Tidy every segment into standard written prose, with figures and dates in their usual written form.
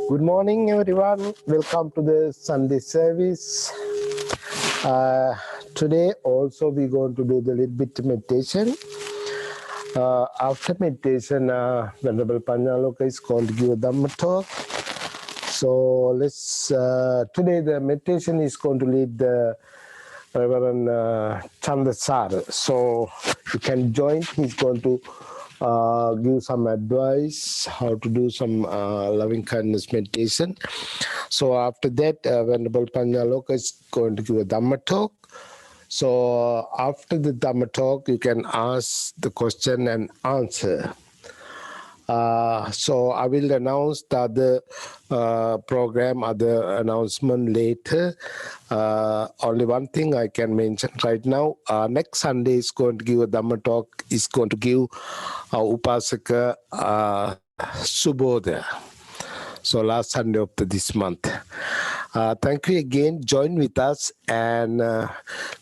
Good morning, everyone. Welcome to the Sunday service. Today also we're going to do the little bit meditation. After meditation, Venerable Pannaloka is going to give a Dhamma talk. So let's, today the meditation is going to lead the Reverend Chandasara. So you can join. He's going to give some advice how to do some loving kindness meditation. So after that, Venerable Pannaloka is going to give a Dhamma talk. So after the Dhamma talk, you can ask the question and answer. So I will announce the other program, other announcement later. Only one thing I can mention right now. Next Sunday is going to give a Dhamma talk. Is going to give Upasaka Subodha. So last Sunday of this month. Thank you again. Join with us and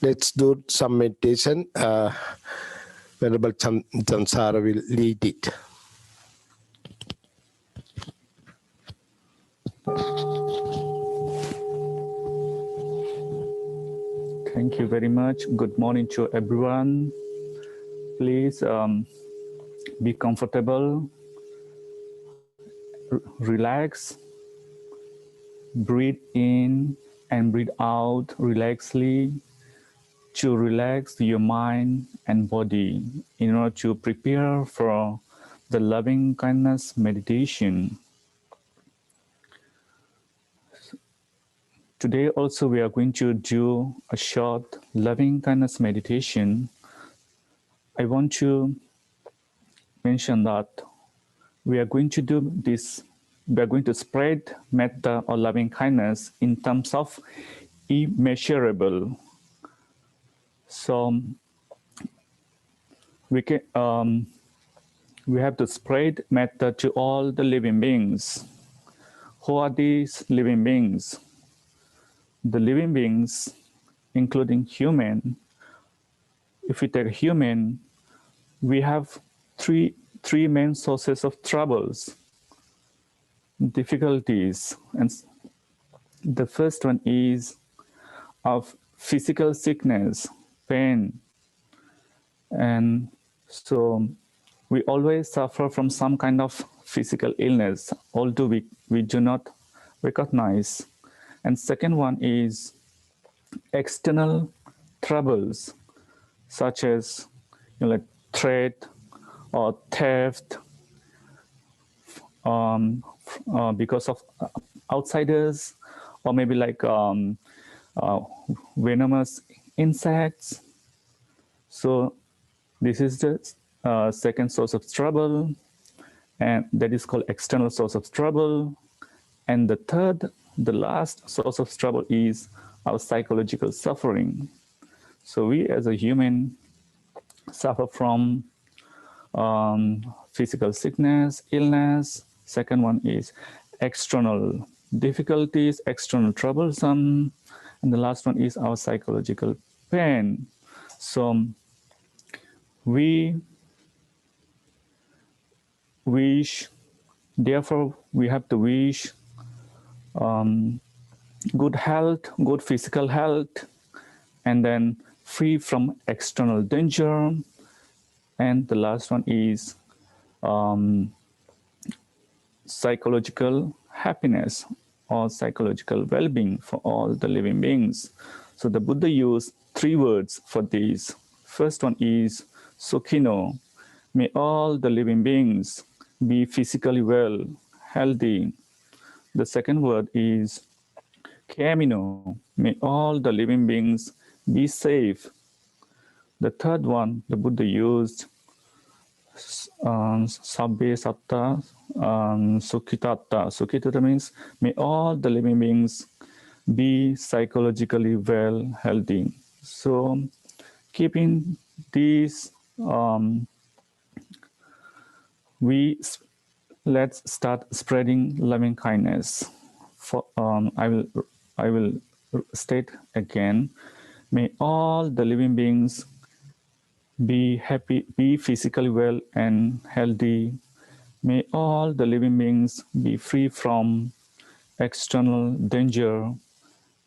let's do some meditation. Venerable Chandasara will lead it. Thank you very much. Good morning to everyone. Please be comfortable, relax, breathe in and breathe out relaxedly to relax your mind and body in order to prepare for the loving kindness meditation. Today also we are going to do a short loving kindness meditation. I want to mention that we are going to do this, we are going to spread metta or loving kindness in terms of immeasurable. So we have to spread metta to all the living beings. Who are these living beings? The living beings, including human. If we take human, we have three main sources of troubles, difficulties. And the first one is of physical sickness, pain. And so we always suffer from some kind of physical illness, although we do not recognize. And second one is external troubles, such as like threat or theft, because of outsiders, or maybe like venomous insects. So this is the second source of trouble, and that is called external source of trouble. And the third, the last source of trouble is our psychological suffering. So we as a human suffer from physical sickness, illness. Second one is external difficulties, external troublesome. And the last one is our psychological pain. So we wish, therefore we have to wish good health, good physical health, and then free from external danger. And the last one is psychological happiness or psychological well-being for all the living beings. So the Buddha used 3 words for these. First one is Sukhino. May all the living beings be physically well, healthy. The second word is Khamino. May all the living beings be safe. The third one the Buddha used Sabbe Satta Sukhitatta. Sukhitatta means may all the living beings be psychologically well, healthy. So keeping these, let's start spreading loving kindness. I will state again. May all the living beings be happy, be physically well and healthy. May all the living beings be free from external danger.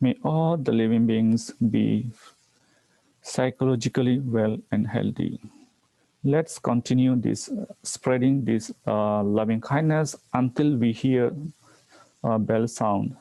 May all the living beings be psychologically well and healthy. Let's continue this spreading this loving kindness until we hear a bell sound.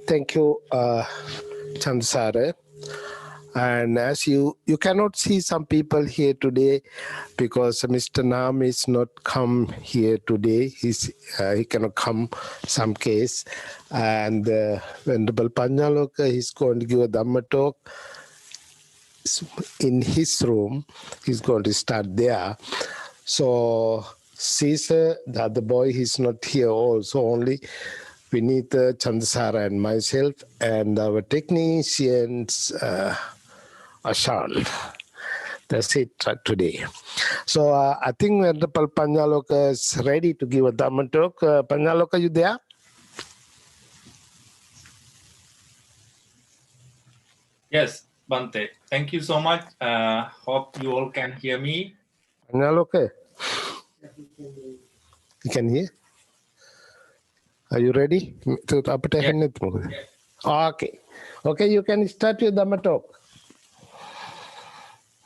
Thank you, Chandrasare. And as you cannot see some people here today because Mr. Nam is not come here today. He cannot come some case. And Venerable Pannaloka is going to give a Dhamma talk in his room. He's going to start there. So Caesar, the other boy, he's not here also, only Vinita, Chandasara and myself, and our technicians, Ashan. That's it today. So I think Venerable Pannaloka is ready to give a Dhamma talk. Pannaloka, you there? Yes, Bante. Thank you so much. Hope you all can hear me. Pannaloka, you can hear? Are you ready? Yeah. Okay. Okay, you can start your Dhamma talk.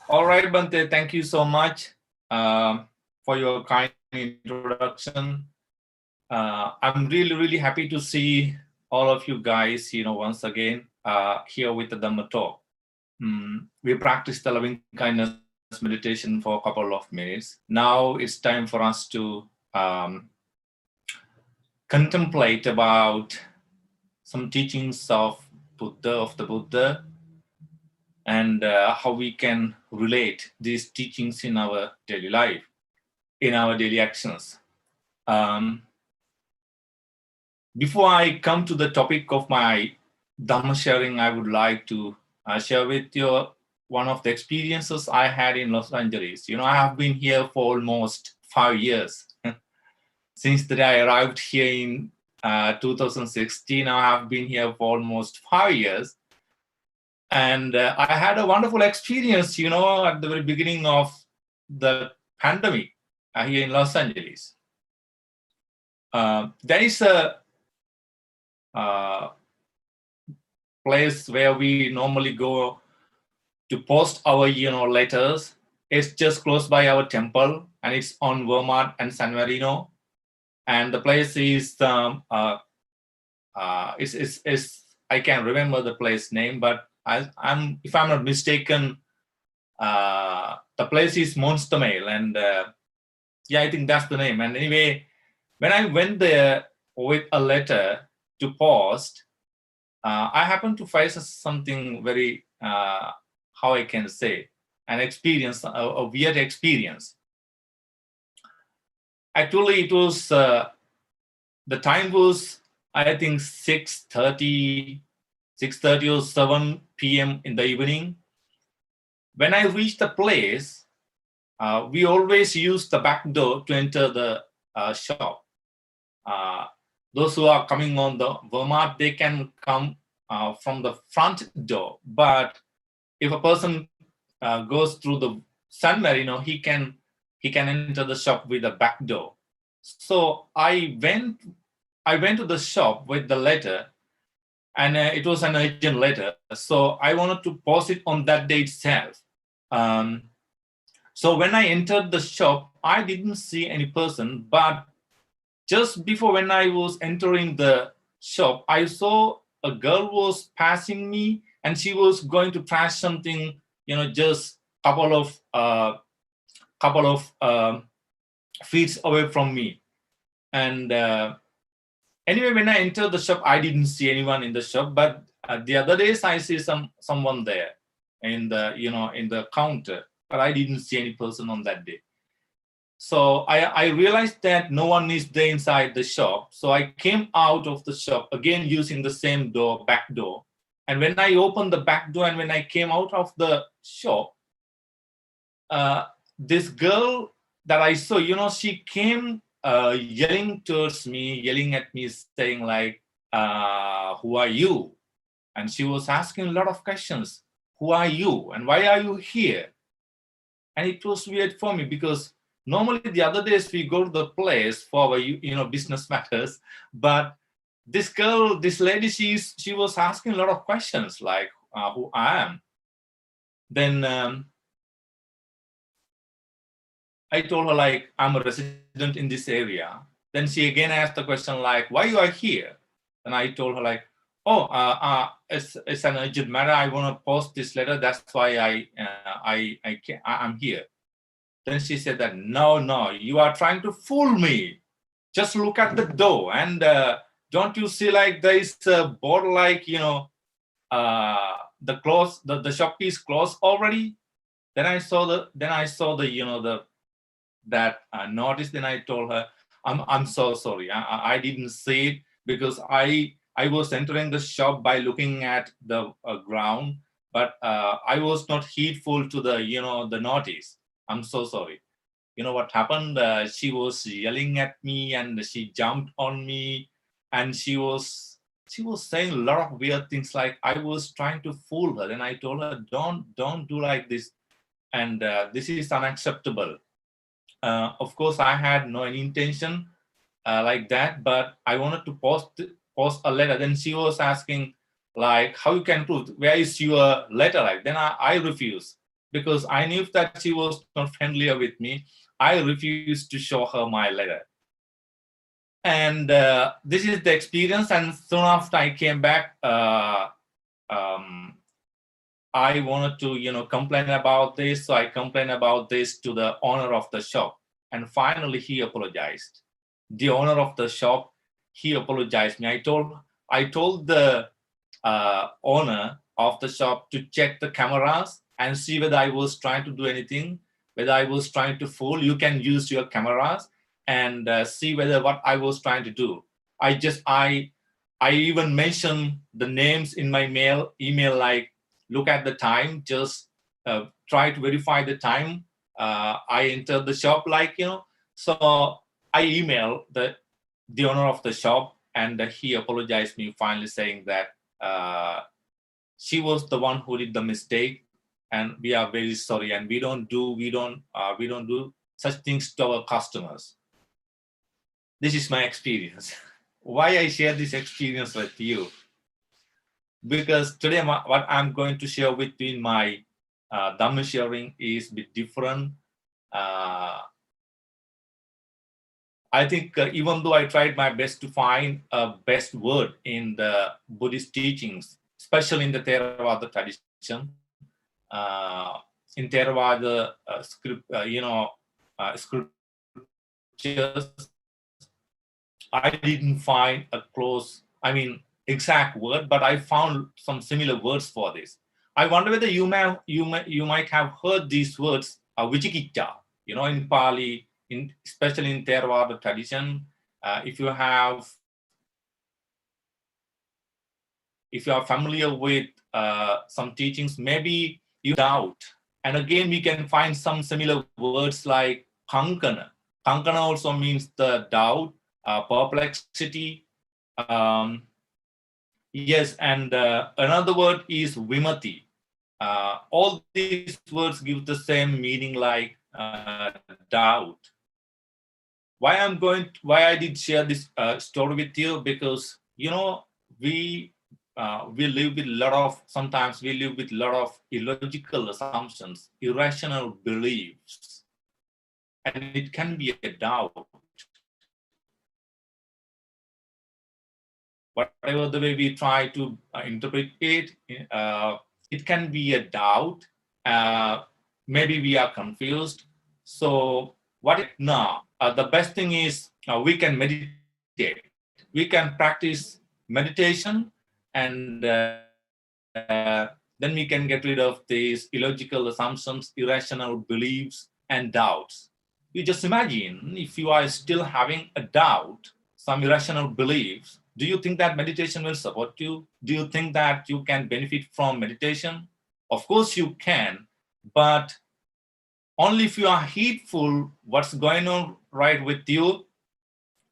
All right, Bante. Thank you so much for your kind introduction. I'm really happy to see all of you guys, once again here with the Dhamma talk. We practiced the loving kindness meditation for a couple of minutes. Now it's time for us to contemplate about some teachings of the Buddha, and how we can relate these teachings in our daily life, in our daily actions. Before I come to the topic of my Dhamma sharing, I would like to share with you one of the experiences I had in Los Angeles. I have been here for almost 5 years. Since the day I arrived here in 2016, I have been here for almost 5 years. And I had a wonderful experience, at the very beginning of the pandemic here in Los Angeles. There is a place where we normally go to post our, letters. It's just close by our temple, and it's on Vermont and San Marino. And the place is, I can't remember the place name, but if I'm not mistaken, the place is Monster Mail, and I think that's the name. And anyway, when I went there with a letter to post, I happened to face something very, how I can say, an experience, a weird experience. Actually, it was, the time was, I think, 6:30 or 7 p.m. in the evening. When I reached the place, we always use the back door to enter the shop. Those who are coming on the Vermont, they can come from the front door. But if a person goes through the San Marino, he can enter the shop with the back door. So I went to the shop with the letter, and it was an urgent letter. So I wanted to post it on that day itself. So when I entered the shop, I didn't see any person, but just before, when I was entering the shop, I saw a girl was passing me, and she was going to trash something, just couple of feet away from me. And anyway, when I entered the shop, I didn't see anyone in the shop. But the other days, I see someone there in the in the counter, but I didn't see any person on that day. So I realized that no one is there inside the shop. So I came out of the shop again using the same door, back door. And when I opened the back door and when I came out of the shop, this girl that I saw, she came yelling towards me, yelling at me, saying like, who are you? And she was asking a lot of questions. Who are you? And why are you here? And it was weird for me, because normally the other days we go to the place for our, business matters. But this lady, she was asking a lot of questions like who I am. Then I told her like, I'm a resident in this area. Then she again asked the question like, why you are here? And I told her like, it's an urgent matter. I want to post this letter. That's why I'm here. Then she said that, no, you are trying to fool me. Just look at the door, and don't you see like there is a board like, the shop is closed already. Then I saw the that notice, then I told her, I'm so sorry. I didn't say it because I was entering the shop by looking at the ground, but I was not heedful to the the notice. I'm so sorry. You know what happened? She was yelling at me and she jumped on me, and she was saying a lot of weird things, like I was trying to fool her. And I told her, don't do like this, and this is unacceptable. Of course, I had no intention like that, but I wanted to post a letter. Then she was asking, like, how you can prove, where is your letter? Like, then I refused, because I knew that she was not familiar with me. I refused to show her my letter. And this is the experience. And soon after I came back, um, I wanted to, complain about this. So I complained about this to the owner of the shop. And finally, he apologized. The owner of the shop, he apologized me. I told the owner of the shop to check the cameras and see whether I was trying to do anything, whether I was trying to fool. You can use your cameras and see whether what I was trying to do. I even mentioned the names in my email, like, look at the time, just try to verify the time. I entered the shop, so I emailed the owner of the shop, and he apologized me, finally saying that she was the one who did the mistake, and we are very sorry, and we don't do such things to our customers. This is my experience. Why I share this experience with you? Because today what I'm going to share between my Dhamma sharing is a bit different. I think even though I tried my best to find a best word in the Buddhist teachings, especially in the Theravada tradition, in Theravada scriptures, I didn't find exact word, but I found some similar words for this. I wonder whether you might have heard these words, Vichikicca, in Pali, especially in Theravada tradition. If you are familiar with some teachings, maybe you doubt. And again, we can find some similar words like kankana. Kankana also means the doubt, perplexity. Yes, and another word is vimati. All these words give the same meaning, like doubt. Why I did share this story with you? Because we live with sometimes we live with a lot of illogical assumptions, irrational beliefs, and it can be a doubt. Whatever the way we try to interpret it, it can be a doubt. Maybe we are confused. So now? The best thing is we can meditate. We can practice meditation, and then we can get rid of these illogical assumptions, irrational beliefs, and doubts. You just imagine, if you are still having a doubt, some irrational beliefs, do you think that meditation will support you? Do you think that you can benefit from meditation? Of course you can, but only if you are heedful what's going on right with you.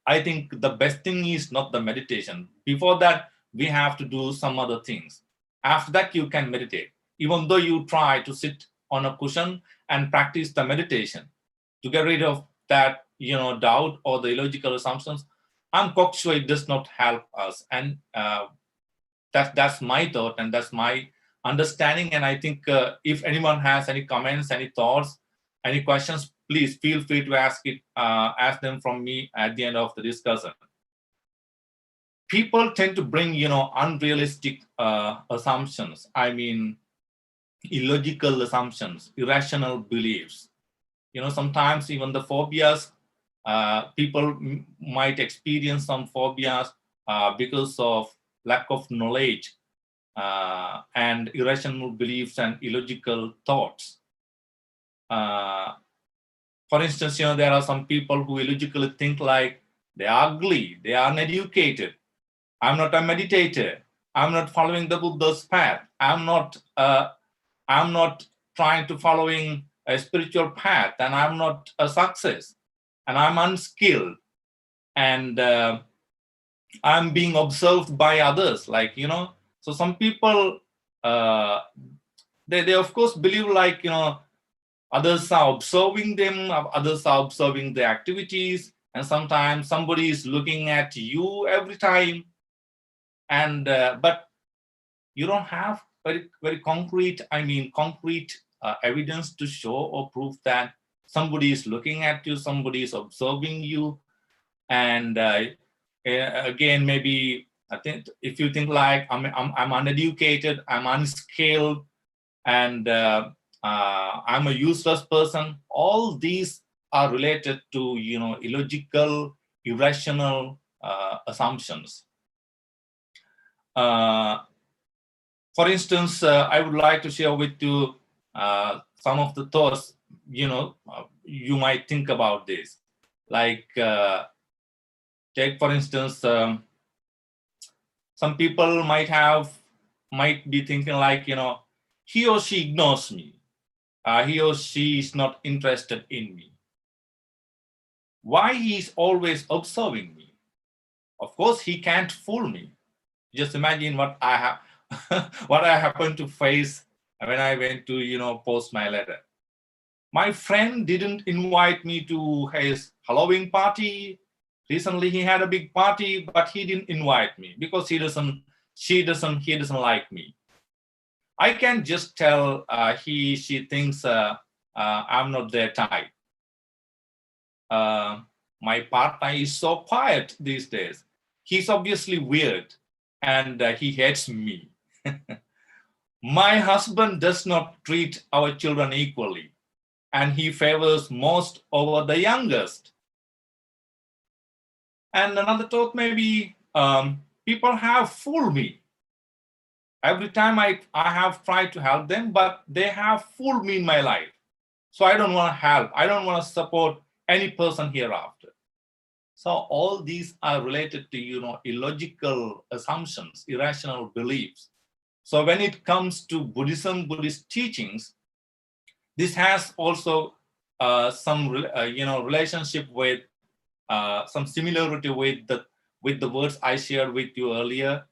I think the best thing is not the meditation. Before that, we have to do some other things. After that, you can meditate. Even though you try to sit on a cushion and practice the meditation to get rid of that, doubt or the illogical assumptions, I'm quite sure it does not help us. And that's my thought, and that's my understanding. And I think if anyone has any comments, any thoughts, any questions, please feel free to ask them from me at the end of the discussion. People tend to bring, unrealistic assumptions. Illogical assumptions, irrational beliefs. Sometimes even the phobias, people might experience some phobias because of lack of knowledge and irrational beliefs and illogical thoughts. For instance, there are some people who illogically think like they are ugly, they are uneducated. I'm not a meditator. I'm not following the Buddha's path. I'm not trying to following a spiritual path, and I'm not a success, and I'm unskilled, and I'm being observed by others. So some people they of course believe like others are observing them, others are observing the activities, and sometimes somebody is looking at you every time, and but you don't have very concrete evidence to show or prove that somebody is looking at you, somebody is observing you. And again, maybe I think if you think like I'm uneducated, I'm unskilled, and I'm a useless person, all these are related to illogical, irrational assumptions. For instance, I would like to share with you some of the thoughts you might think about this. Like take for instance, some people might be thinking like he or she ignores me. He or she is not interested in me. Why he is always observing me? Of course, he can't fool me. Just imagine what I have, what I happened to face when I went to post my letter. My friend didn't invite me to his Halloween party. Recently, he had a big party, but he didn't invite me because he doesn't like me. I can just tell she thinks I'm not their type. My partner is so quiet these days. He's obviously weird, and he hates me. My husband does not treat our children equally, and he favors most over the youngest. And another thought maybe, people have fooled me. Every time I have tried to help them, but they have fooled me in my life. So I don't want to help. I don't want to support any person hereafter. So all these are related to illogical assumptions, irrational beliefs. So when it comes to Buddhism, Buddhist teachings, this has also some relationship with some similarity with the words I shared with you earlier.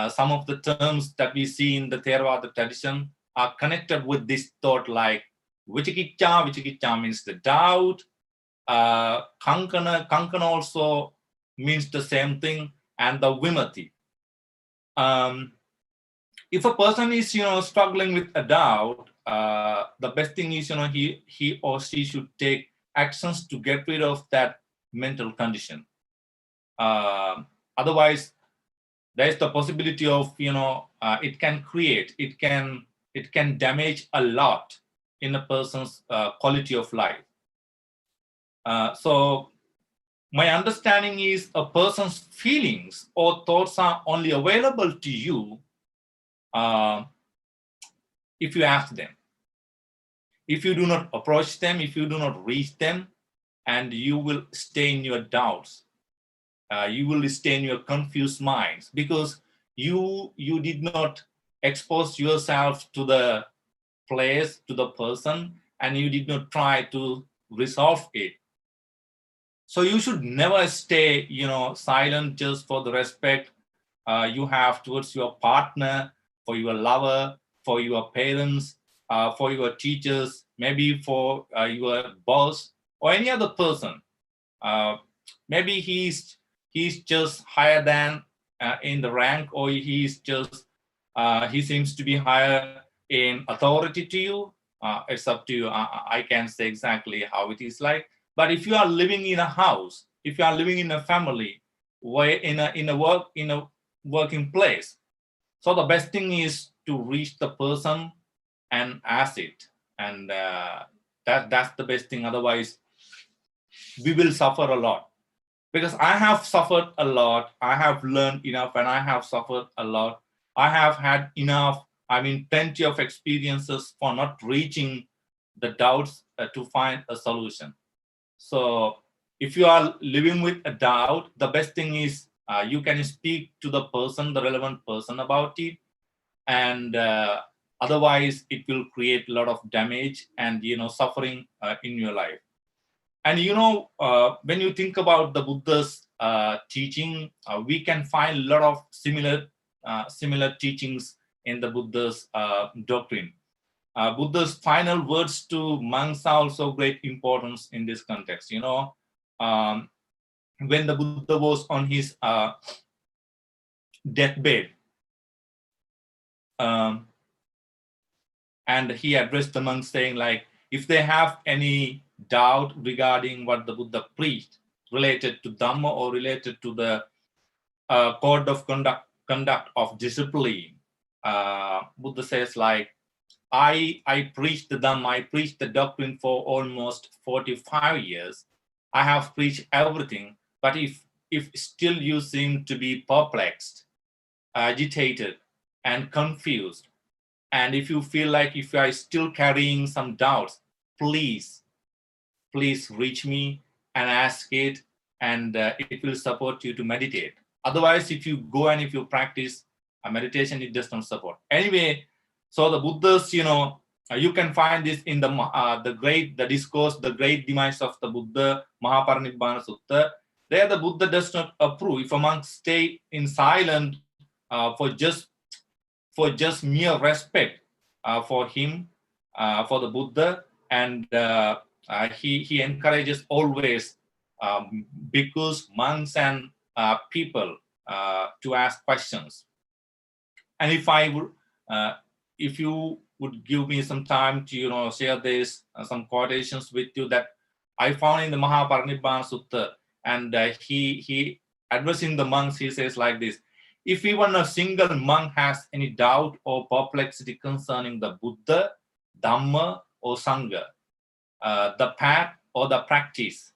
Some of the terms that we see in the Theravada tradition are connected with this thought, like vicikicca. Vicikicca means the doubt. Kankana also means the same thing, and the vimati. If a person is struggling with a doubt, the best thing is he or she should take actions to get rid of that mental condition. Otherwise, there is the possibility of it can damage a lot in a person's quality of life. So my understanding is a person's feelings or thoughts are only available to you if you ask them. If you do not approach them, if you do not reach them, and you will stay in your doubts. You will stay in your confused minds because you did not expose yourself to the place, to the person, and you did not try to resolve it. So you should never stay silent just for the respect you have towards your partner, for your lover, for your parents, for your teachers, maybe for your boss or any other person. Maybe he's just higher than in the rank, or he seems to be higher in authority to you. It's up to you. I can't say exactly how it is like. But if you are living in a house, if you are living in a family, in a working place, so the best thing is to reach the person and ask it, and that's the best thing. Otherwise, we will suffer a lot. Because I have suffered a lot, I have learned enough, and I have suffered a lot. I have had enough, plenty of experiences for not reaching the doubts to find a solution. So if you are living with a doubt, the best thing is you can speak to the person, the relevant person about it, and otherwise it will create a lot of damage and suffering in your life. And when you think about the Buddha's teaching, we can find a lot of similar teachings in the Buddha's doctrine. Buddha's final words to monks are also great importance in this context. When the Buddha was on his deathbed, and he addressed the monks saying, like, if they have any doubt regarding what the Buddha preached related to Dhamma or related to the code of conduct of discipline, Buddha says, like, I preached the Dhamma, I preached the doctrine for almost 45 years. I have preached everything, but if still you seem to be perplexed, agitated, and confused, and if you feel like if you are still carrying some doubts, please reach me and ask it, and it will support you to meditate. Otherwise, if you go and if you practice a meditation, it does not support. Anyway, so the Buddha's, you can find this in the discourse, the great demise of the Buddha, Mahaparinibbana Sutta. There the Buddha does not approve if a monk stay in silence for just mere respect for him, for the Buddha, and he encourages always bhikkhus, monks, and people to ask questions. And if you would give me some time to share this some quotations with you that I found in the Mahaparinibbana Sutta, and he addressing the monks, he says like this: if even a single monk has any doubt or perplexity concerning the Buddha, Dhamma, or Sangha, the path or the practice,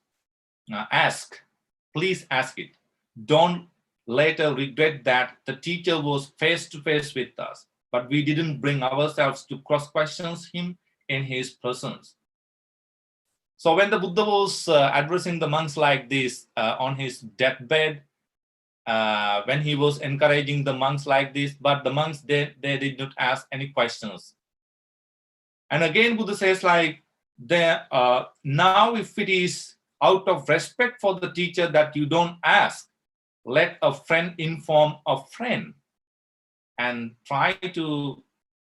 please ask it. Don't later regret that the teacher was face to face with us, but we didn't bring ourselves to cross-question him in his presence. So when the Buddha was addressing the monks like this on his deathbed, when he was encouraging the monks like this, but the monks, they did not ask any questions. And again, Buddha says, like, now if it is out of respect for the teacher that you don't ask, let a friend inform a friend, and try to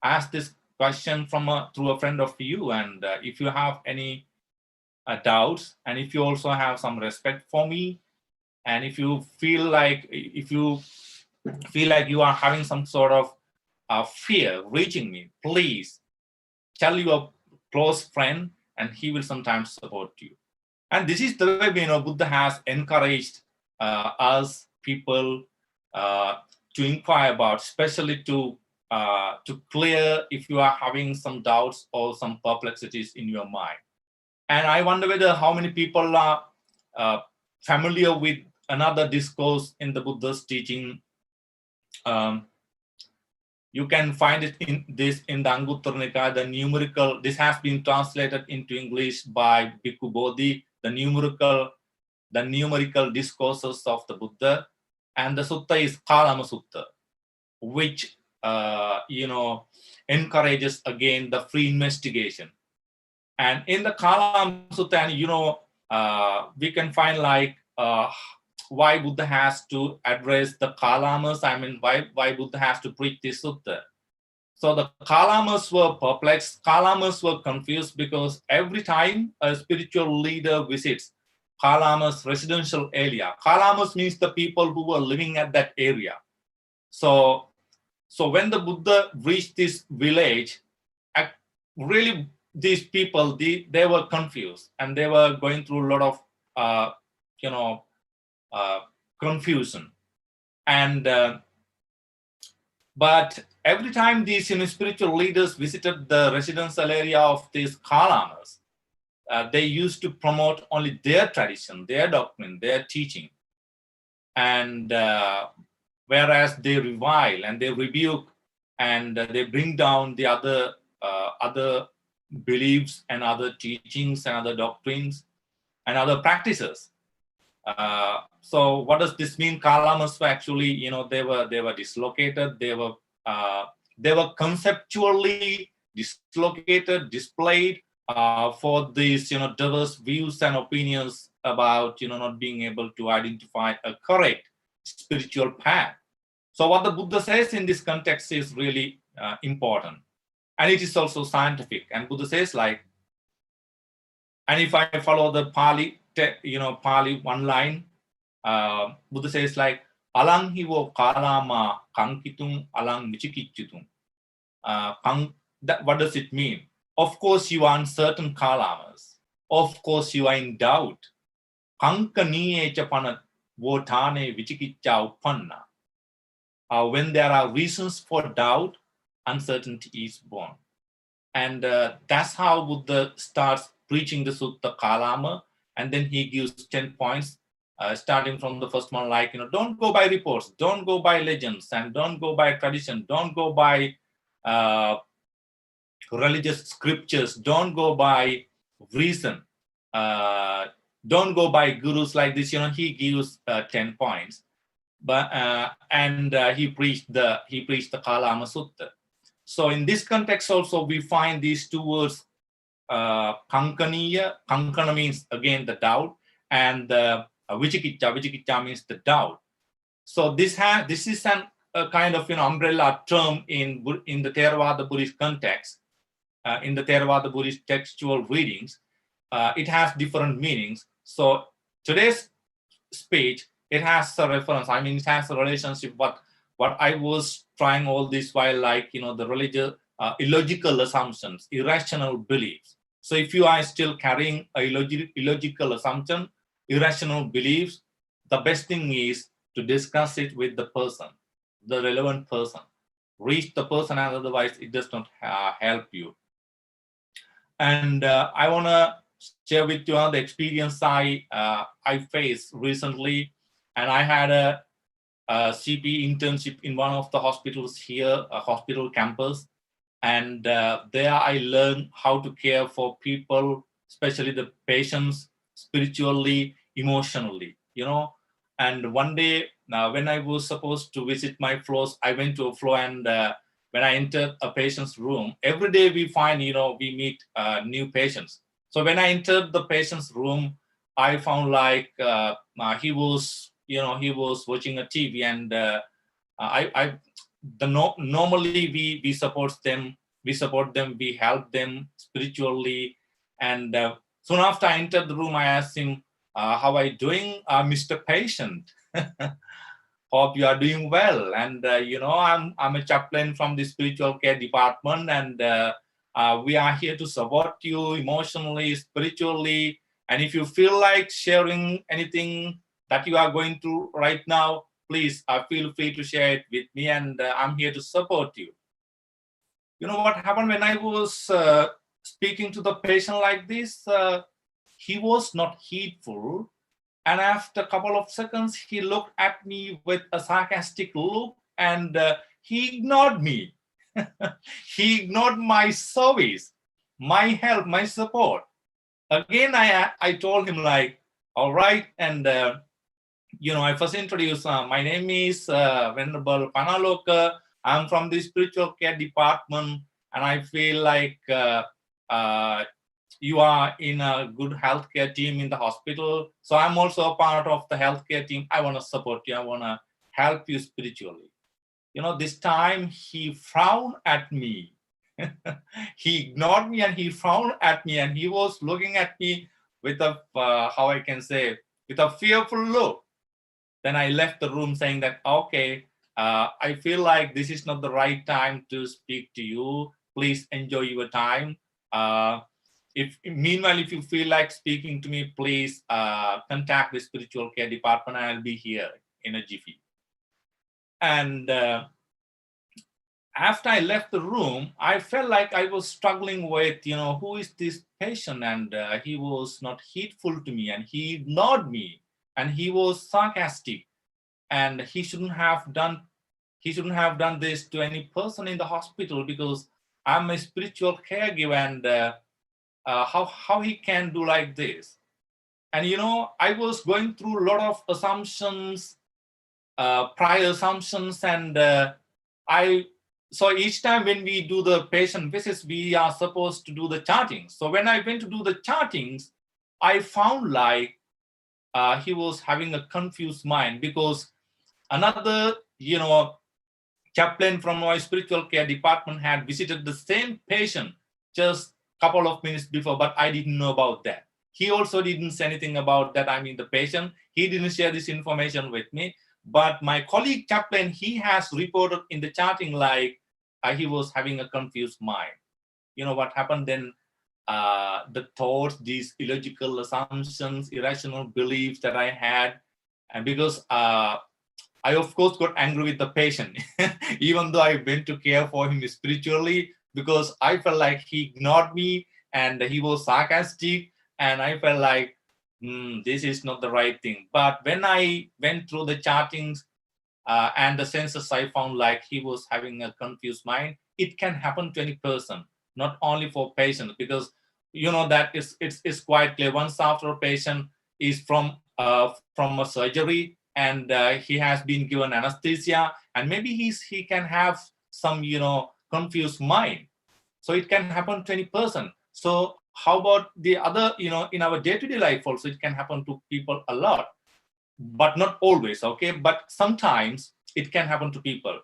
ask this question through a friend of you. And if you have any doubts, and if you also have some respect for me, and if you feel like you are having some sort of fear reaching me, please tell your close friend, and he will sometimes support you. And this is the way Buddha has encouraged us people to inquire about, especially to clear if you are having some doubts or some perplexities in your mind. And I wonder whether how many people are familiar with another discourse in the Buddha's teaching. You can find it in the Anguttara Nikaya, the numerical. This has been translated into English by Bhikkhu Bodhi, the numerical discourses of the Buddha, and the sutta is Kalama Sutta, which encourages again the free investigation. And in the Kalama Sutta, we can find like why Buddha has to address the Kalamas. I mean, why Buddha has to preach this sutta. So the Kalamas were perplexed, Kalamas were confused, because every time a spiritual leader visits Kalamas residential area, Kalamas means the people who were living at that area. So when the Buddha reached this village, really these people, they were confused, and they were going through a lot of confusion. And but every time these spiritual leaders visited the residential area of these Kalamas, they used to promote only their tradition, their doctrine, their teaching. And whereas they revile and they rebuke and they bring down the other beliefs and other teachings and other doctrines. and other practices. So what does this mean? Kalamas were actually, they were dislocated. They were conceptually dislocated, displayed for these, diverse views and opinions about, not being able to identify a correct spiritual path. So what the Buddha says in this context is really important, and it is also scientific. And Buddha says, like, and if I follow the Pali, Pali one line, Buddha says, like, alang hivo kalama kankitum alang michikichutum. What does it mean? Of course, you are uncertain kalamas. Of course, you are in doubt. Kankaniye chapana votane vichikicha upanna. When there are reasons for doubt, uncertainty is born. And that's how Buddha starts preaching the Sutta Kalama. And then he gives 10 points, starting from the first one, like, don't go by reports, don't go by legends, and don't go by tradition, don't go by religious scriptures, don't go by reason, don't go by gurus like this. He gives 10 points. But he preached the Kalama Sutta. So in this context also we find these two words, kankaniya. Kankana means again the doubt, and vichikicha means the doubt. So this is a kind of umbrella term in the Theravada Buddhist context. In the Theravada Buddhist textual readings, it has different meanings. So today's speech, it has a reference. I mean, it has a relationship. What I was trying all this while, like, the religious, illogical assumptions, irrational beliefs. So if you are still carrying a illogical assumption, irrational beliefs, the best thing is to discuss it with the person, the relevant person. Reach the person, and otherwise it does not help you. And I want to share with you the experience I faced recently. And I had a CP internship in one of the hospitals here, a hospital campus. And there I learned how to care for people, especially the patients, spiritually, emotionally, And one day, when I was supposed to visit my floors, I went to a floor, and when I entered a patient's room, every day we find, we meet new patients. So when I entered the patient's room, I found like he was watching a TV, and normally we support them, we help them spiritually. And soon after I entered the room, I asked him, how are you doing, Mr. Patient? Hope you are doing well. And I'm a chaplain from the spiritual care department, and we are here to support you emotionally, spiritually. And if you feel like sharing anything that you are going through right now, please feel free to share it with me, and I'm here to support you. You know what happened when I was speaking to the patient like this? He was not heedful. And after a couple of seconds, he looked at me with a sarcastic look, and he ignored me. He ignored my service, my help, my support. Again, I told him, like, all right. And, I first introduced, my name is Ven Pannaloka. I'm from the spiritual care department, and I feel like you are in a good healthcare team in the hospital. So I'm also a part of the healthcare team. I want to support you. I want to help you spiritually. This time he frowned at me. He ignored me, and he frowned at me, and he was looking at me with a, with a fearful look. Then I left the room saying that, okay, I feel like this is not the right time to speak to you. Please enjoy your time. Meanwhile, if you feel like speaking to me, please contact the spiritual care department, and I'll be here in a jiffy. And after I left the room, I felt like I was struggling with, who is this patient? And he was not heedful to me, and he ignored me, and he was sarcastic, and he shouldn't have done this to any person in the hospital, because I'm a spiritual caregiver, and how he can do like this? And I was going through a lot of assumptions, prior assumptions, and so each time when we do the patient visits, we are supposed to do the charting. So when I went to do the chartings, I found like he was having a confused mind, because another chaplain from my spiritual care department had visited the same patient just a couple of minutes before, but I didn't know about that. He also didn't say anything about that. I mean, the patient, he didn't share this information with me. But my colleague chaplain, he has reported in the charting like he was having a confused mind. You know what happened then? The thoughts, these illogical assumptions, irrational beliefs that I had, and because I, of course, got angry with the patient, even though I went to care for him spiritually, because I felt like he ignored me and he was sarcastic, and I felt like, this is not the right thing. But when I went through the chartings and the census, I found like he was having a confused mind. It can happen to any person, not only for patients, because that it's quite clear. Once after a patient is from a surgery, and he has been given anesthesia, and maybe he can have some confused mind. So it can happen to any person. So how about the other, in our day-to-day life also, it can happen to people a lot, but not always, okay? But sometimes it can happen to people.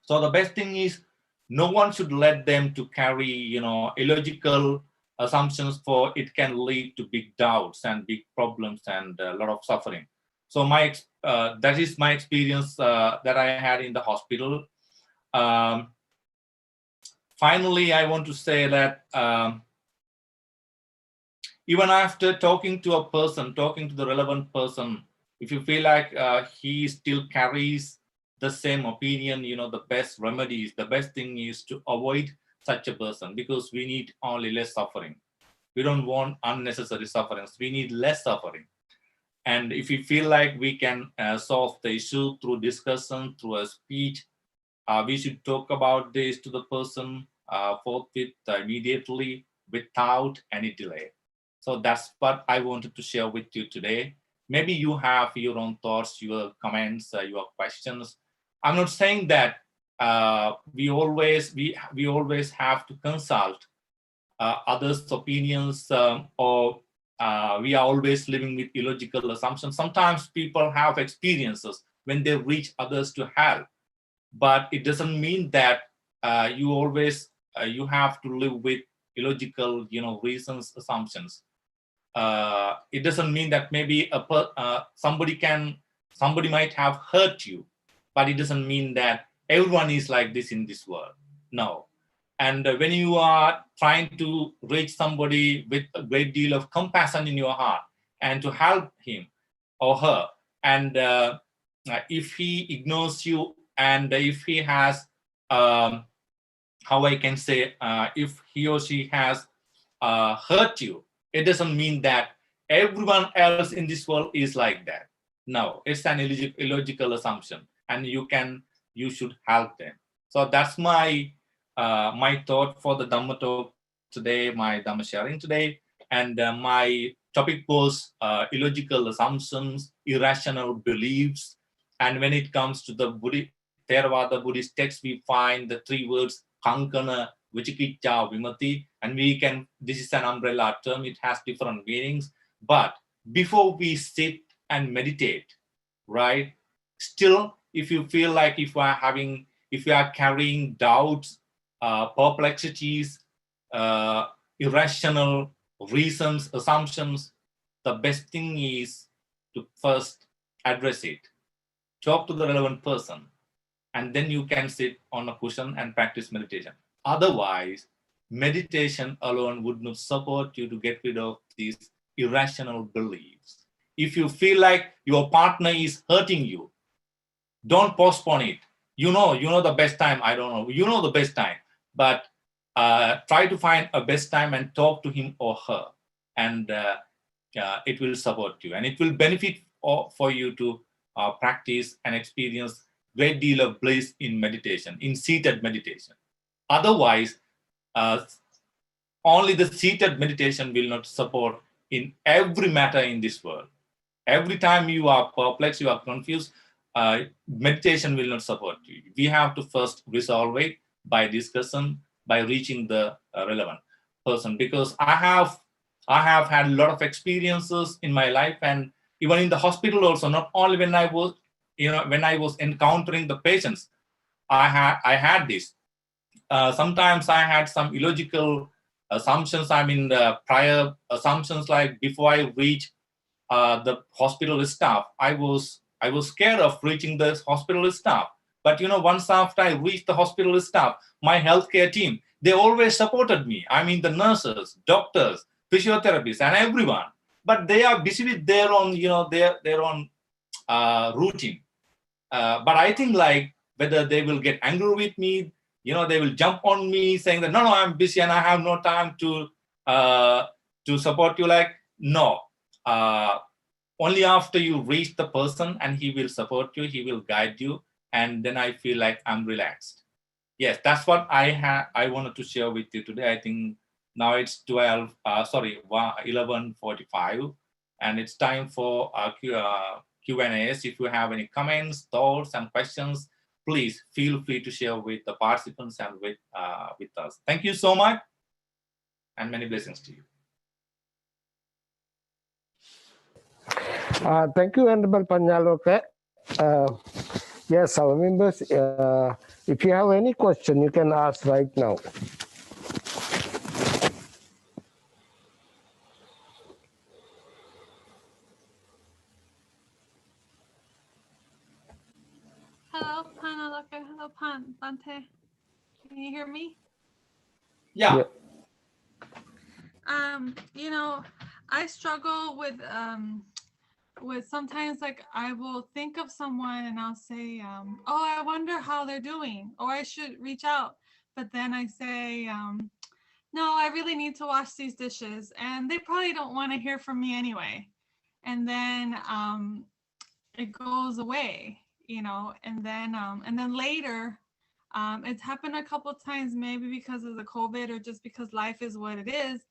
So the best thing is, no one should let them to carry illogical assumptions, for it can lead to big doubts and big problems and a lot of suffering. So that is my experience that I had in the hospital. Finally, I want to say that even after talking to a person, talking to the relevant person, if you feel like he still carries the same opinion, the best remedies, the best thing is to avoid such a person, because we need only less suffering. We don't want unnecessary sufferings. We need less suffering. And if we feel like we can solve the issue through discussion, through a speech, we should talk about this to the person forthwith, immediately, without any delay. So that's what I wanted to share with you today. Maybe you have your own thoughts, your comments, your questions. I'm not saying that we always have to consult others' opinions, or we are always living with illogical assumptions. Sometimes people have experiences when they reach others to help, but it doesn't mean that you always you have to live with illogical reasons, assumptions. It doesn't mean that maybe somebody might have hurt you, but it doesn't mean that everyone is like this in this world. No. And when you are trying to reach somebody with a great deal of compassion in your heart and to help him or her, and if he ignores you, and if he has how I can say, if he or she has hurt you, it doesn't mean that everyone else in this world is like that. No, it's an illogical assumption, and you should help them. So that's my thought for the Dhamma talk today, my Dhamma sharing today. And my topic was illogical assumptions, irrational beliefs. And when it comes to the Theravada Buddhist text, we find the three words kankana, vicikiccha, vimati, and this is an umbrella term, it has different meanings. But before we sit and meditate, right, still, if you feel like if you are carrying doubts, perplexities, irrational reasons, assumptions, the best thing is to first address it, talk to the relevant person, and then you can sit on a cushion and practice meditation. Otherwise, meditation alone would not support you to get rid of these irrational beliefs. If you feel like your partner is hurting you, don't postpone it. You know the best time. I don't know. You know the best time, but try to find a best time and talk to him or her, and it will support you, and it will benefit for you to practice and experience great deal of bliss in meditation, in seated meditation. Otherwise, only the seated meditation will not support in every matter in this world. Every time you are perplexed, you are confused, meditation will not support you. We have to first resolve it by discussion, by reaching the relevant person. Because I have had a lot of experiences in my life, and even in the hospital also. Not only when I was, when I was encountering the patients, I had this. Sometimes I had some illogical assumptions. I mean, the prior assumptions, like before I reach the hospital staff, I was scared of reaching the hospital staff. But once after I reached the hospital staff, my healthcare team, they always supported me. I mean, the nurses, doctors, physiotherapists, and everyone. But they are busy with their own, their own routine. But I think, like, whether they will get angry with me, they will jump on me saying that, no, I'm busy and I have no time to support you. Like, no. Only after you reach the person and he will support you, he will guide you, and then I feel like I'm relaxed. Yes, that's what I wanted to share with you today. I think now it's 11:45, and it's time for Q&As. If you have any comments, thoughts, and questions, please feel free to share with the participants and with us. Thank you so much, and many blessings to you. Thank you, Venerable Pannaloka. Yes, our members, if you have any question, you can ask right now. Hello, Pannaloka. Hello, Bante. Can you hear me? Yeah. I struggle with sometimes, like, I will think of someone and I'll say, oh, I wonder how they're doing, or I should reach out. But then I say, no, I really need to wash these dishes, and they probably don't want to hear from me anyway. And then it goes away, and then later, it's happened a couple of times, maybe because of the COVID or just because life is what it is.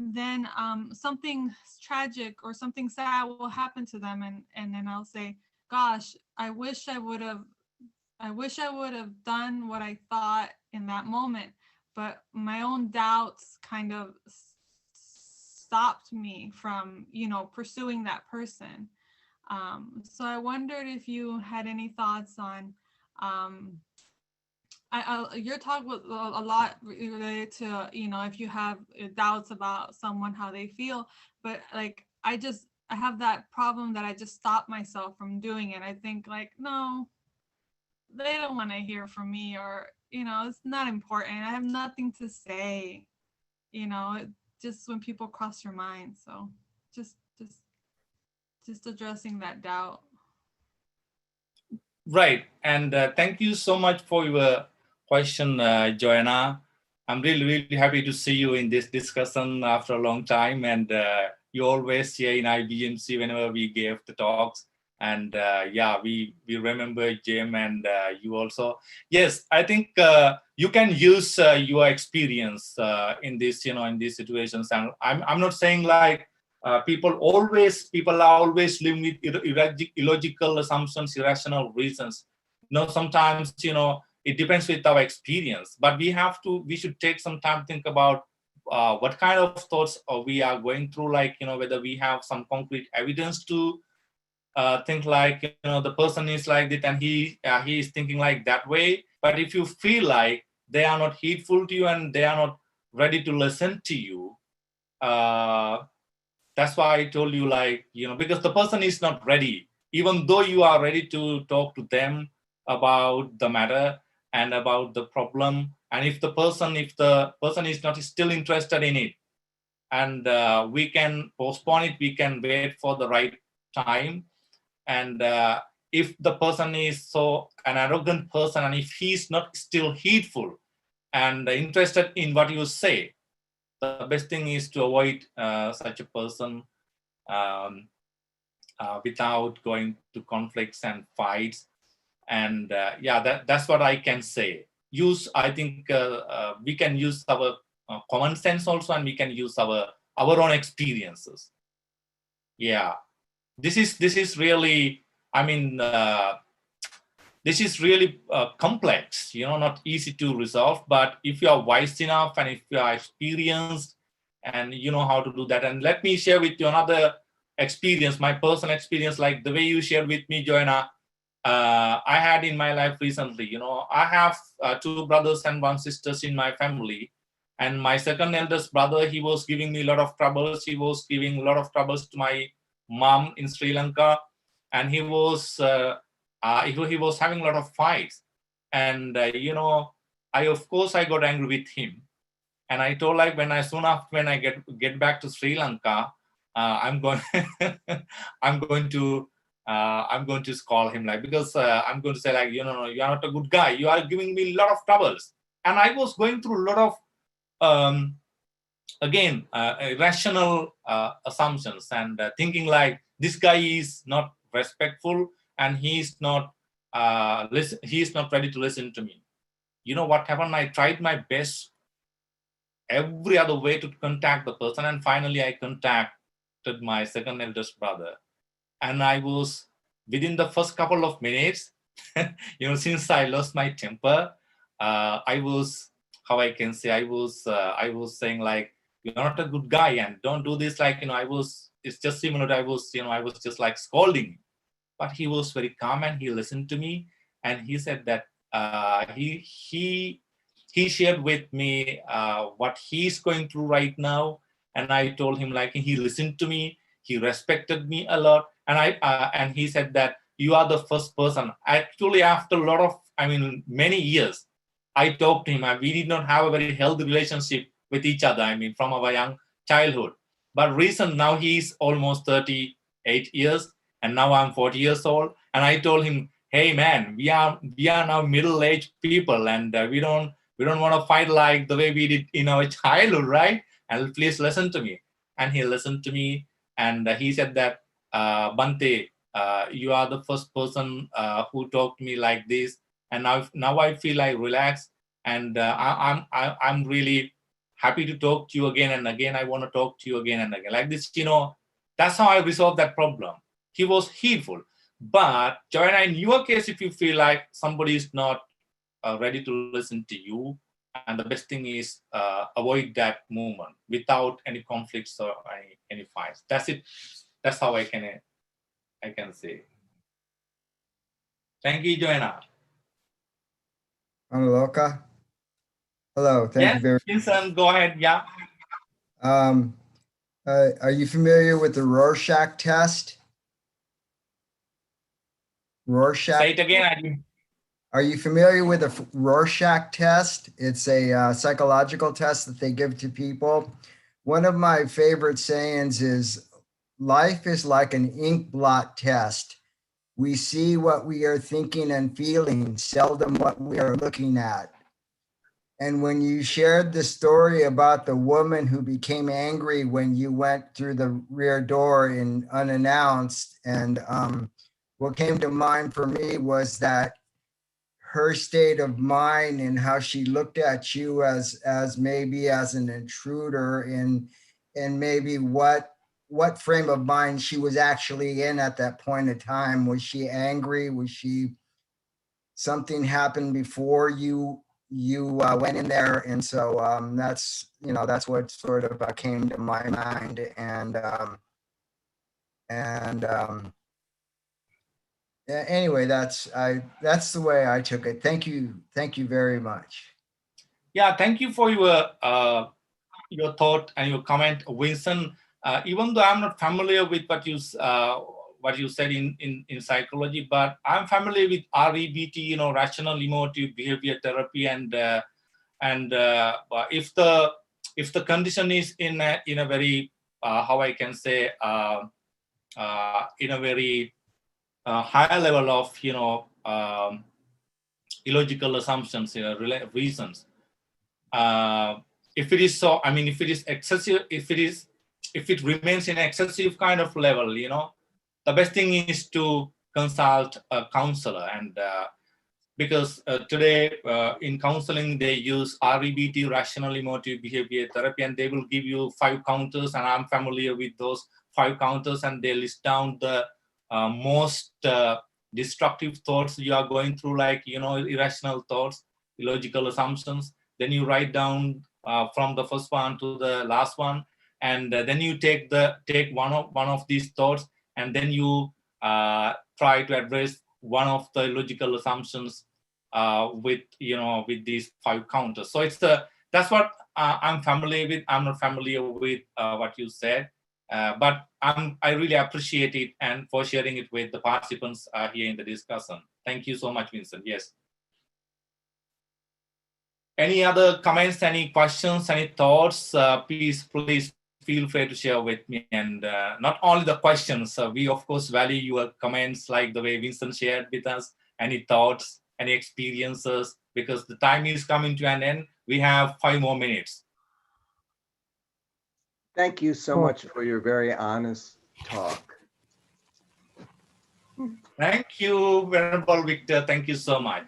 Then something tragic or something sad will happen to them, and then I'll say, gosh, I wish I would have done what I thought in that moment, but my own doubts kind of stopped me from pursuing that person. So I wondered if you had any thoughts on your talk was a lot related to, if you have doubts about someone, how they feel, but like, I have that problem that I just stop myself from doing it. I think, like, no, they don't want to hear from me, or, it's not important. I have nothing to say, just when people cross your mind. So just addressing that doubt. Right. And thank you so much for your question, Joanna. I'm really, really happy to see you in this discussion after a long time. And you always here in IBMC whenever we gave the talks. And we remember Jim and you also. Yes, I think you can use your experience in this, in these situations. And I'm not saying like people are always living with illogical assumptions, irrational reasons. Sometimes, it depends with our experience, but we should take some time to think about what kind of thoughts we are going through, like, whether we have some concrete evidence to think like, the person is like that and he is thinking like that way. But if you feel like they are not heedful to you and they are not ready to listen to you, that's why I told you, like, because the person is not ready, even though you are ready to talk to them about the matter and about the problem. And if the person is not still interested in it, and we can postpone it, we can wait for the right time. And if the person is so an arrogant person, and if he's not still heedful and interested in what you say, the best thing is to avoid such a person without going to conflicts and fights. And that's what I can say. I think we can use our common sense also, and we can use our own experiences. Yeah, this is really, I mean, this is really complex, not easy to resolve. But if you are wise enough and if you are experienced and you know how to do that, and let me share with you another experience, my personal experience, like the way you shared with me, Joanna. I had in my life recently. I have 2 brothers and 1 sisters in my family, and my second eldest brother, he was giving me a lot of troubles. He was giving a lot of troubles to my mom in Sri Lanka, and he was having a lot of fights. And I got angry with him, and I told, like, soon after when I get back to Sri Lanka, I'm going I'm going to call him, like, because I'm going to say, like, no, you are not a good guy. You are giving me a lot of troubles. And I was going through a lot of irrational assumptions, and thinking like, this guy is not respectful, and he's not ready to listen to me. You know what happened? I tried my best every other way to contact the person, and finally I contacted my second eldest brother. And I was, within the first couple of minutes, since I lost my temper, I was, how I can say, I was saying, like, you're not a good guy and don't do this. Like, it's just similar to, I was just like scolding. But he was very calm, and he listened to me, and he said that he shared with me what he's going through right now. And I told him, like, he listened to me, he respected me a lot. And he said that you are the first person. Actually, after a lot of, many years, I talked to him. We did not have a very healthy relationship with each other, from our young childhood. But now he's almost 38 years, and now I'm 40 years old. And I told him, hey man, we are now middle-aged people, and we don't want to fight like the way we did in our childhood, right? And please listen to me. And he listened to me, and he said that, Bante, you are the first person who talked to me like this, and now I feel like relaxed, and I'm really happy to talk to you again and again. I want to talk to you again and again, like this. That's how I resolved that problem. He was heedful. But Joanna, in your case, if you feel like somebody is not ready to listen to you, and the best thing is avoid that movement without any conflicts or any fights. That's it. That's how I can say. Thank you, Joanna. Pannaloka. Hello, thank you very much. Vincent, go ahead. Yeah. Are you familiar with the Rorschach test? Rorschach. Say it again. Are you familiar with the Rorschach test? It's a psychological test that they give to people. One of my favorite sayings is, life is like an ink blot test. We see what we are thinking and feeling, seldom what we are looking at. And when you shared the story about the woman who became angry when you went through the rear door unannounced, and what came to mind for me was that her state of mind and how she looked at you as maybe as an intruder, and maybe what frame of mind she was actually in at that point in time. Was she angry? Was she, something happened before you went in there? And so that's what sort of came to my mind. And anyway, that's the way I took it. Thank you very much. Yeah, thank you for your thought and your comment, Vincent. Even though I'm not familiar with what you said in psychology, but I'm familiar with REBT, rational emotive behavior therapy, and if the condition is in a very how I can say in a very higher level of illogical assumptions, reasons. If it is so, if it is excessive, if it remains in excessive kind of level, the best thing is to consult a counselor. And because today in counseling they use REBT, rational emotive behavior therapy, and they will give you 5 counters, and I'm familiar with those 5 counters, and they list down the most destructive thoughts you are going through, like, you know, irrational thoughts, illogical assumptions. Then you write down from the first one to the last one, and then you take one of these thoughts, and then you try to address one of the illogical assumptions with these 5 counters. So that's what I'm familiar with. I'm not familiar with what you said, but I really appreciate it and for sharing it with the participants here in the discussion. Thank you so much, Vincent. Yes. Any other comments, any questions, any thoughts? Please feel free to share with me. And not only the questions, we of course value your comments, like the way Vincent shared with us, any thoughts, any experiences, because the time is coming to an end. We have 5 more minutes. Thank you so much for your very honest talk. Thank you, Venerable Victor. Thank you so much.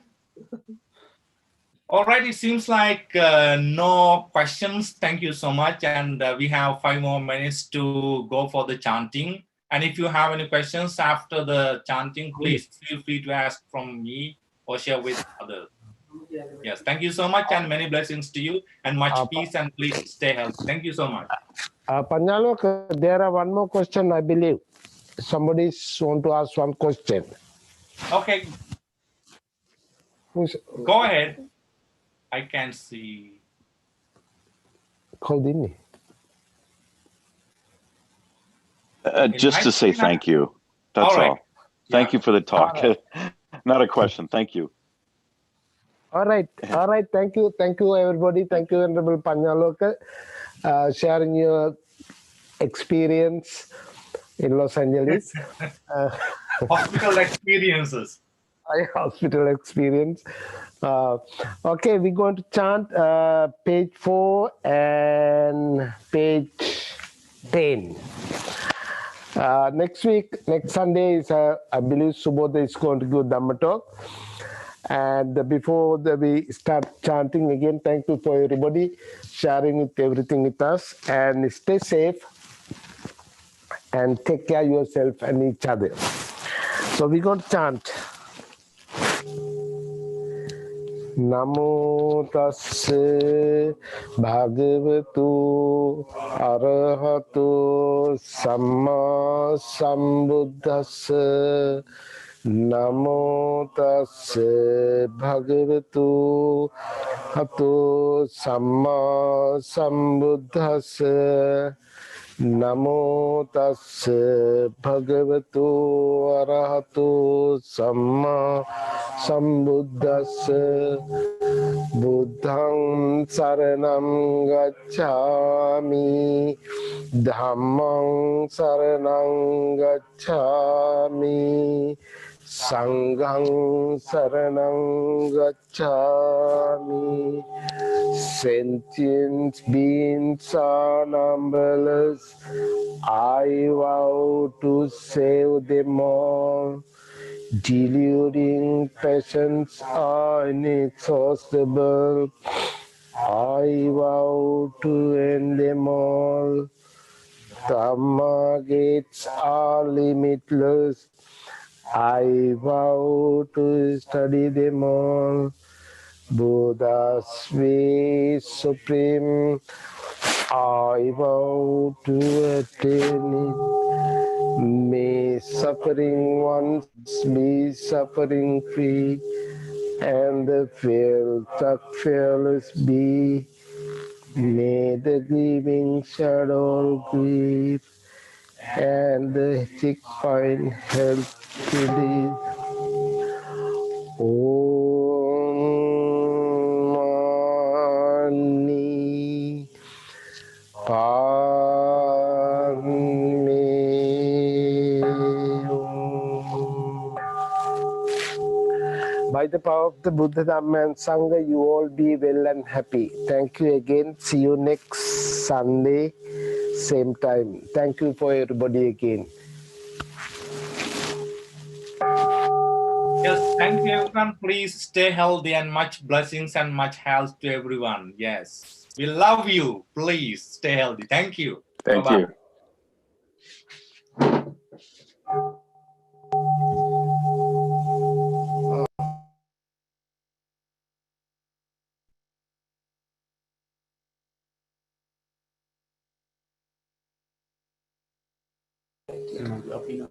All right, it seems like no questions. Thank you so much. And we have 5 more minutes to go for the chanting. And if you have any questions after the chanting, please feel free to ask from me or share with others. Yes, thank you so much, and many blessings to you, and much peace, and please stay healthy. Thank you so much. Pannaloka, there are one more question, I believe. Somebody want to ask one question. Okay. Go ahead. I can see. Just to say thank you. That's all. Thank you for the talk. Not a question. Thank you. All right. Thank you, everybody. Thank you, Venerable Pannaloka, sharing your experience in Los Angeles. Hospital experiences. Hospital experience. Okay, we're going to chant page 4 and page 10. Next Sunday is, I believe, Subodha is going to give Dhamma talk. And before we start chanting again, thank you for everybody sharing with everything with us. And stay safe and take care of yourself and each other. So we're going to chant. Namo tassa bhagavatu arahato samma sambuddhassa. Namo tassa bhagavatu arahato samma sambuddhassa. Namo tassa bhagavatu arahato samma sambuddhassa. Buddhang saranam gacchami, dhammang saranam gacchami, sanghang saranam gacchami. Sentient beings are numberless. I vow to save them all. Deluding passions are inexhaustible. I vow to end them all. Dhamma gates are limitless. I vow to study them all. Buddha's way supreme, I vow to attain it. May suffering ones be suffering free, and the fearless be. May the grieving shed all grief, and the sick find health relief. Om Mani Padme Hum. By the power of the Buddha, Dhamma and Sangha, you all be well and happy. Thank you again. See you next Sunday, same time. Thank you for everybody again. Yes, thank you, everyone. Please stay healthy and much blessings and much health to everyone. Yes, we love you. Please stay healthy. Thank you. Thank Bye-bye. you.